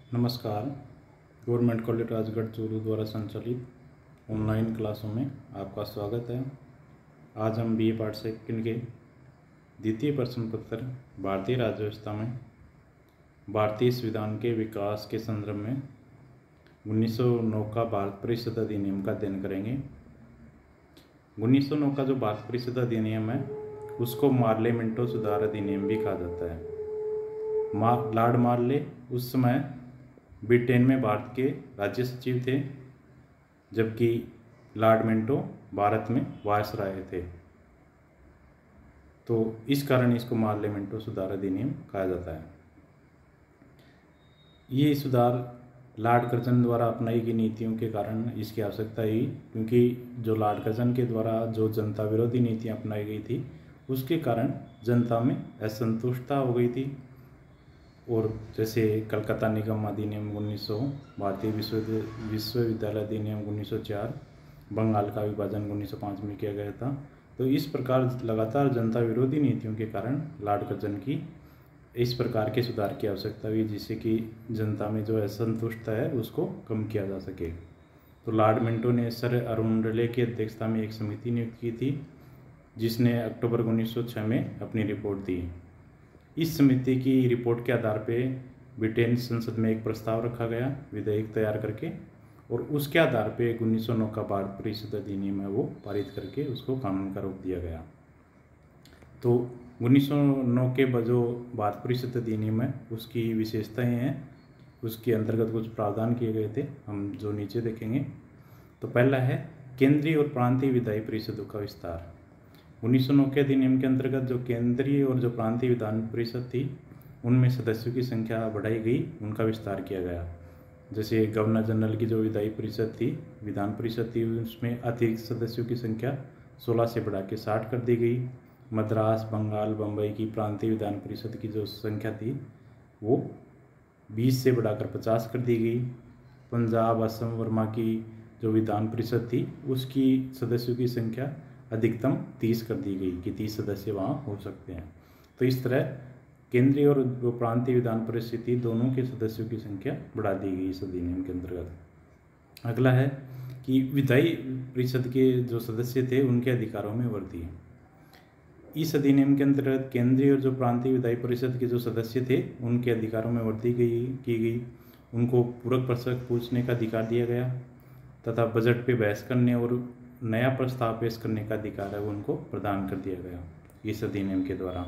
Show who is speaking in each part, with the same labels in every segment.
Speaker 1: नमस्कार। Government college Rajgarh Churu द्वारा संचालित ऑनलाइन क्लासों में आपका स्वागत है। आज हम बीए पार्ट सेकंड के द्वितीय प्रश्न पत्र भारतीय राज्य व्यवस्था में भारतीय संविधान के विकास के संदर्भ में 1909 का भारत परिषद अधिनियम का अध्ययन करेंगे। 1909 का जो भारत परिषद अधिनियम है उसको मार्ले मिंटो सुधार अधिनियम भी कहा जाता है। लॉर्ड मार्ले उस समय ब्रिटेन में भारत के राज्य सचिव थे, जबकि लॉर्ड मिंटो भारत में वायसराय थे। तो इस कारण इसको मार्ले मिंटो सुधार अधिनियम कहा जाता है। ये सुधार लॉर्ड कर्जन द्वारा अपनाई गई नीतियों के कारण इसकी आवश्यकता हुई, क्योंकि जो लॉर्ड कर्जन के द्वारा जो जनता विरोधी नीतियाँ अपनाई गई थी उसके कारण जनता में असंतुष्टता हो गई थी। और जैसे कलकत्ता निगम अधिनियम 1900, भारतीय विश्वविद्यालय अधिनियम 1904, बंगाल का विभाजन 1905 में किया गया था। तो इस प्रकार लगातार जनता विरोधी नीतियों के कारण लॉर्ड कर्जन की इस प्रकार के सुधार की आवश्यकता हुई, जिससे कि जनता में जो असंतुष्टता है उसको कम किया जा सके। तो लॉर्ड मिंटो ने सर अरुणडले की अध्यक्षता में एक समिति नियुक्त की थी, जिसने अक्टूबर 1906 में अपनी रिपोर्ट दी। इस समिति की रिपोर्ट के आधार पर ब्रिटेन संसद में एक प्रस्ताव रखा गया विधेयक तैयार करके, और उसके आधार पर 1909 का भारत परिषद अधिनियम है वो पारित करके उसको कानून का रूप दिया गया। तो 1909 के जो भारत परिषद अधिनियम है उसकी विशेषताएं हैं, उसके अंतर्गत कुछ प्रावधान किए गए थे, हम जो नीचे देखेंगे। तो पहला है केंद्रीय और प्रांतीय विधायी परिषदों का विस्तार। 1909 के अधिनियम के अंतर्गत जो केंद्रीय और जो प्रांतीय विधान परिषद थी उनमें सदस्यों की संख्या बढ़ाई गई, उनका विस्तार किया गया। जैसे गवर्नर जनरल की जो विधायी परिषद थी, विधान परिषद थी, उसमें अतिरिक्त सदस्यों की संख्या 16 से बढ़ा के 60 कर दी गई। मद्रास, बंगाल, बम्बई की प्रांतीय विधान परिषद की जो संख्या थी वो 20 से बढ़ाकर 50 कर दी गई। पंजाब, असम, वर्मा की जो विधान परिषद थी उसकी सदस्यों की संख्या अधिकतम 30 कर दी गई कि 30 सदस्य वहाँ हो सकते हैं। तो इस तरह केंद्रीय और जो प्रांतीय विधान परिषद थी दोनों के सदस्यों की संख्या बढ़ा दी गई इस अधिनियम के अंतर्गत। अगला है कि विधायी परिषद के जो सदस्य थे उनके अधिकारों में वृद्धि। इस अधिनियम के अंतर्गत केंद्रीय और जो प्रांतीय विधायी परिषद के जो सदस्य थे उनके अधिकारों में वृद्धि की गई। उनको पूरक प्रश्न पूछने का अधिकार दिया गया तथा बजट पे बहस करने और नया प्रस्ताव पेश करने का अधिकार है वो उनको प्रदान कर दिया गया इस अधिनियम के द्वारा।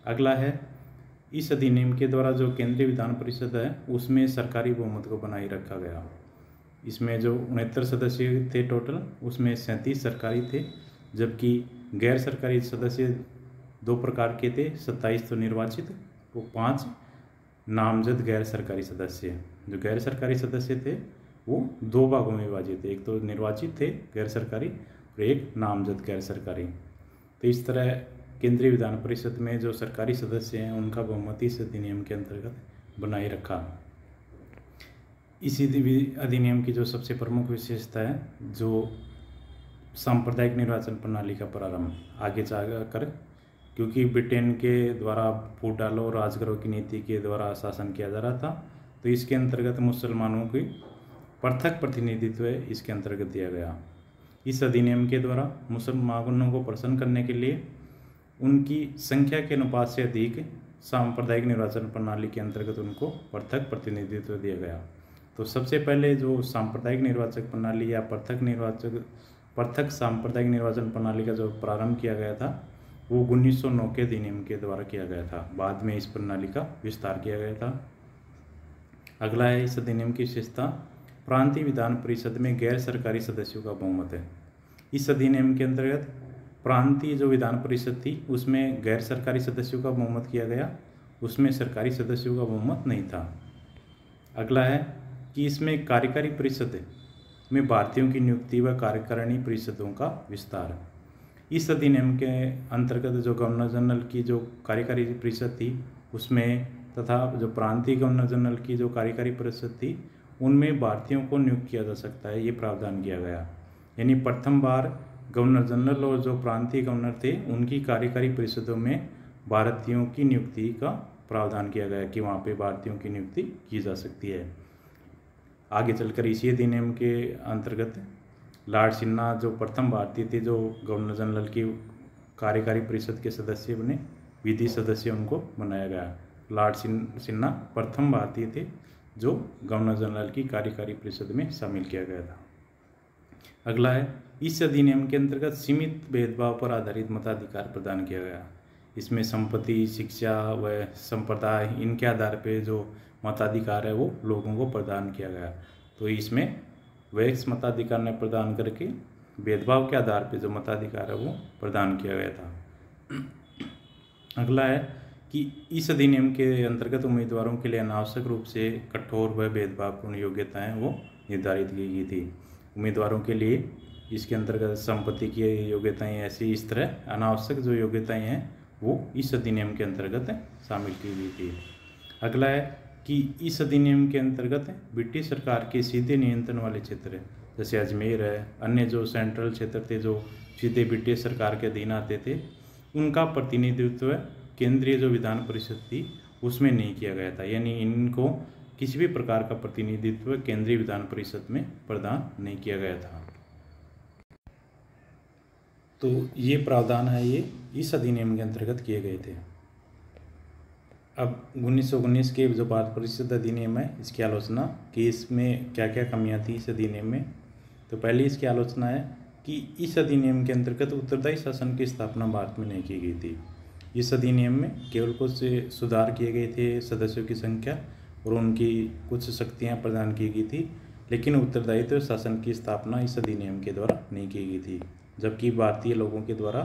Speaker 1: अगला है इस अधिनियम के द्वारा जो केंद्रीय विधान परिषद है उसमें सरकारी बहुमत को बनाए रखा गया। इसमें जो 69 सदस्य थे टोटल, उसमें 37 सरकारी थे, जबकि गैर सरकारी सदस्य 2 प्रकार के थे, 27 तो निर्वाचित और 5 नामजद गैर सरकारी सदस्य। जो गैर सरकारी सदस्य थे वो 2 भागों में विभाजित थे, एक तो निर्वाचित थे गैर सरकारी और एक नामजद गैर सरकारी। तो इस तरह केंद्रीय विधान परिषद में जो सरकारी सदस्य हैं उनका बहुमत इस अधिनियम के अंतर्गत बनाए रखा। इसी अधिनियम की जो सबसे प्रमुख विशेषता है जो सांप्रदायिक निर्वाचन प्रणाली का प्रारंभ आगे जाकर, क्योंकि ब्रिटेन के द्वारा फूटालो और राजगरों की नीति के द्वारा शासन किया जा रहा था, तो इसके अंतर्गत मुसलमानों की पृथक प्रतिनिधित्व इसके अंतर्गत दिया गया। इस अधिनियम के द्वारा मुसलमानों को प्रसन्न करने के लिए उनकी संख्या के अनुपात से अधिक सांप्रदायिक निर्वाचन प्रणाली के अंतर्गत उनको पृथक प्रतिनिधित्व दिया गया। तो सबसे पहले जो सांप्रदायिक निर्वाचक प्रणाली या पृथक सांप्रदायिक निर्वाचन प्रणाली का जो प्रारंभ किया गया था वो 1909 के अधिनियम के द्वारा किया गया था। बाद में इस प्रणाली का विस्तार किया गया था। अगला है इस अधिनियम की विशेषता, प्रांतीय विधान परिषद में गैर सरकारी सदस्यों का बहुमत है। इस अधिनियम के अंतर्गत प्रांतीय जो विधान परिषद थी उसमें गैर सरकारी सदस्यों का बहुमत किया गया, उसमें सरकारी सदस्यों का बहुमत नहीं था। अगला है कि इसमें कार्यकारी परिषद में भारतीयों की नियुक्ति व कार्यकारिणी परिषदों का विस्तार। इस अधिनियम के अंतर्गत जो गवर्नर जनरल की जो कार्यकारी परिषद थी उसमें तथा जो प्रांतीय गवर्नर जनरल की जो कार्यकारी परिषद थी उनमें भारतीयों को नियुक्त किया जा सकता है, ये प्रावधान किया गया। यानी प्रथम बार गवर्नर जनरल और जो प्रांतीय गवर्नर थे उनकी कार्यकारी परिषदों में भारतीयों की नियुक्ति का प्रावधान किया गया कि वहाँ पे भारतीयों की नियुक्ति की जा सकती है। आगे चलकर इसी अधिनियम के अंतर्गत लॉर्ड सिन्हा जो प्रथम भारतीय थे जो गवर्नर जनरल की कार्यकारी परिषद के सदस्य बने, विधि सदस्य उनको बनाया गया। लॉर्ड सिन्हा प्रथम भारतीय थे जो गवर्नर जनरल की कार्यकारी परिषद में शामिल किया गया था। अगला है, इस अधिनियम के अंतर्गत सीमित भेदभाव पर आधारित मताधिकार प्रदान किया गया। इसमें संपत्ति, शिक्षा व संप्रदाय इनके आधार पर जो मताधिकार है वो लोगों को प्रदान किया गया। तो इसमें वैक्स मताधिकार ने प्रदान करके भेदभाव के आधार पर जो मताधिकार है वो प्रदान किया गया था। अगला है कि इस अधिनियम के अंतर्गत उम्मीदवारों के लिए अनावश्यक रूप से कठोर व भेदभावपूर्ण योग्यताएं वो निर्धारित की गई थी। उम्मीदवारों के लिए इसके अंतर्गत संपत्ति की योग्यताएं ऐसी इस तरह अनावश्यक जो योग्यताएं हैं वो इस अधिनियम के अंतर्गत शामिल की गई थी। अगला है कि इस अधिनियम के अंतर्गत ब्रिटिश सरकार के सीधे नियंत्रण वाले क्षेत्र जैसे अजमेर है, अन्य जो सेंट्रल क्षेत्र थे जो सीधे ब्रिटिश सरकार के अधीन आते थे, उनका प्रतिनिधित्व केंद्रीय जो विधान परिषद थी उसमें नहीं किया गया था। यानी इनको किसी भी प्रकार का प्रतिनिधित्व केंद्रीय विधान परिषद में प्रदान नहीं किया गया था। तो ये प्रावधान है ये इस अधिनियम के अंतर्गत किए गए थे। अब 1919 के जो भारत परिषद अधिनियम है इसकी आलोचना कि इसमें क्या क्या कमियां थी इस अधिनियम में। तो पहली इसकी आलोचना है कि इस अधिनियम के अंतर्गत उत्तरदायी शासन की स्थापना भारत में नहीं की गई थी। इस अधिनियम में केवल कुछ सुधार किए गए थे, सदस्यों की संख्या और उनकी कुछ शक्तियां प्रदान की गई थी, लेकिन उत्तरदायित्व शासन की स्थापना इस अधिनियम के द्वारा नहीं की गई थी, जबकि भारतीय लोगों के द्वारा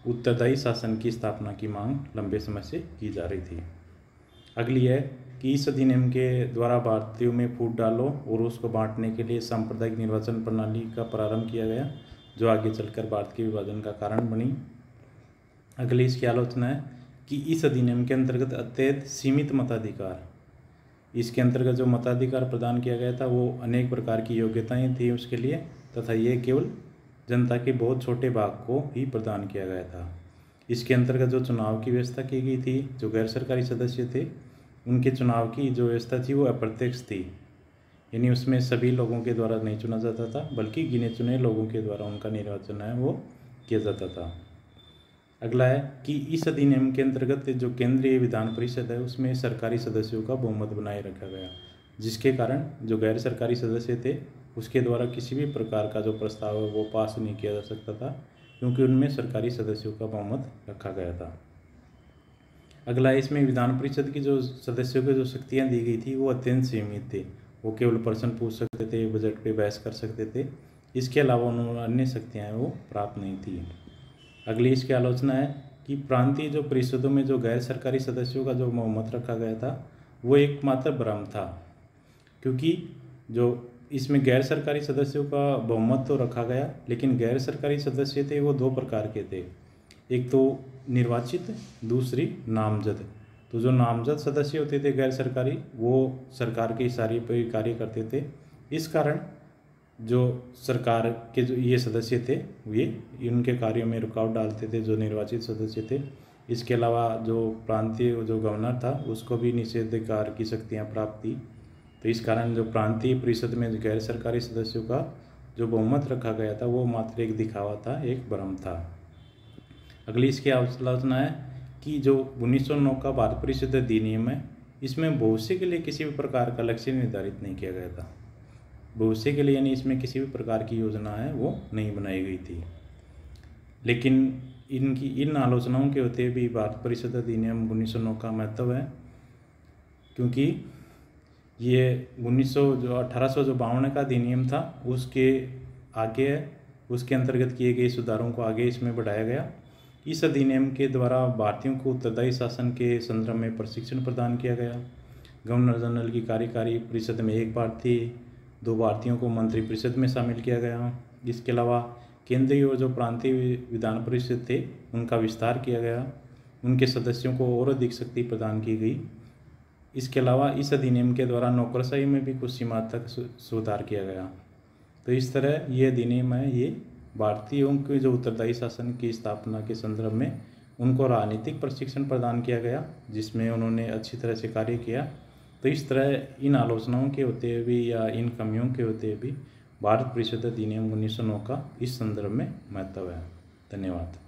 Speaker 1: उत्तरदायी शासन की स्थापना की मांग लंबे समय से की जा रही थी। अगली है कि इस अधिनियम के द्वारा भारतीयों में फूट डालो और उसको बांटने के लिए सांप्रदायिक निर्वाचन प्रणाली का प्रारंभ किया गया, जो आगे चलकर भारत के विभाजन का कारण बनी। अगली इसकी आलोचना है कि इस अधिनियम के अंतर्गत अत्यंत सीमित मताधिकार, इसके अंतर्गत जो मताधिकार प्रदान किया गया था वो अनेक प्रकार की योग्यताएं थी उसके लिए, तथा ये केवल जनता के बहुत छोटे भाग को ही प्रदान किया गया था। इसके अंतर्गत जो चुनाव की व्यवस्था की गई थी, जो गैर सरकारी सदस्य थे उनके चुनाव की जो व्यवस्था थी वो अप्रत्यक्ष थी, यानी उसमें सभी लोगों के द्वारा नहीं चुना जाता था, बल्कि गिने चुने लोगों के द्वारा उनका निर्वाचन है वो किया जाता था। अगला है कि इस अधिनियम के अंतर्गत जो केंद्रीय विधान परिषद है उसमें सरकारी सदस्यों का बहुमत बनाए रखा गया, जिसके कारण जो गैर सरकारी सदस्य थे उसके द्वारा किसी भी प्रकार का जो प्रस्ताव है वो पास नहीं किया जा सकता था, क्योंकि उनमें सरकारी सदस्यों का बहुमत रखा गया था। अगला है, इसमें विधान परिषद की जो सदस्यों को जो शक्तियाँ दी गई थी वो अत्यंत सीमित थे। वो केवल प्रश्न पूछ सकते थे, बजट पे बहस कर सकते थे, इसके अलावा उन्होंने अन्य शक्तियाँ वो प्राप्त नहीं थी। अगली इसकी आलोचना है कि प्रांतीय जो परिषदों में जो गैर सरकारी सदस्यों का जो बहुमत रखा गया था वो एकमात्र भ्रम था, क्योंकि जो इसमें गैर सरकारी सदस्यों का बहुमत तो रखा गया, लेकिन गैर सरकारी सदस्य थे वो दो प्रकार के थे, एक तो निर्वाचित, दूसरी नामजद। तो जो नामजद सदस्य होते थे गैर सरकारी, वो सरकार के इशारे पर कार्य करते थे। इस कारण जो सरकार के जो ये सदस्य थे ये इनके कार्यों में रुकावट डालते थे, जो निर्वाचित सदस्य थे। इसके अलावा जो प्रांतीय जो गवर्नर था उसको भी निषेधाधिकार की शक्तियाँ प्राप्त थी। तो इस कारण जो प्रांतीय परिषद में गैर सरकारी सदस्यों का जो बहुमत रखा गया था वो मात्र एक दिखावा था, एक भ्रम था। अगली इसकी आलोचना है कि जो 1909 का भारत परिषद अधिनियम है इसमें भविष्य के लिए किसी भी प्रकार का लक्ष्य निर्धारित नहीं किया गया था। भविष्य के लिए यानी इसमें किसी भी प्रकार की योजना है वो नहीं बनाई गई थी। लेकिन इन आलोचनाओं के होते भी भारत परिषद अधिनियम 1909 का महत्व है, क्योंकि ये 1852 का अधिनियम था उसके आगे है, उसके अंतर्गत किए गए सुधारों को आगे इसमें बढ़ाया गया। इस अधिनियम के द्वारा भारतीयों को उत्तरदायी शासन के संदर्भ में प्रशिक्षण प्रदान किया गया। गवर्नर जनरल की कार्यकारी परिषद में एक भारतीय, 2 भारतीयों को मंत्री परिषद में शामिल किया गया। इसके अलावा केंद्रीय और जो प्रांतीय विधान परिषद थे उनका विस्तार किया गया, उनके सदस्यों को और अधिक शक्ति प्रदान की गई। इसके अलावा इस अधिनियम के द्वारा नौकरशाही में भी कुछ सीमा तक सुधार किया गया। तो इस तरह ये अधिनियम है ये भारतीयों के जो उत्तरदायी शासन की स्थापना के संदर्भ में उनको राजनीतिक प्रशिक्षण प्रदान किया गया जिसमें उन्होंने अच्छी तरह से कार्य किया। तो इस तरह इन आलोचनाओं के होते हुए भी या इन कमियों के होते हुए भी भारत परिषद अधिनियम 1909 का इस संदर्भ में महत्व है। धन्यवाद।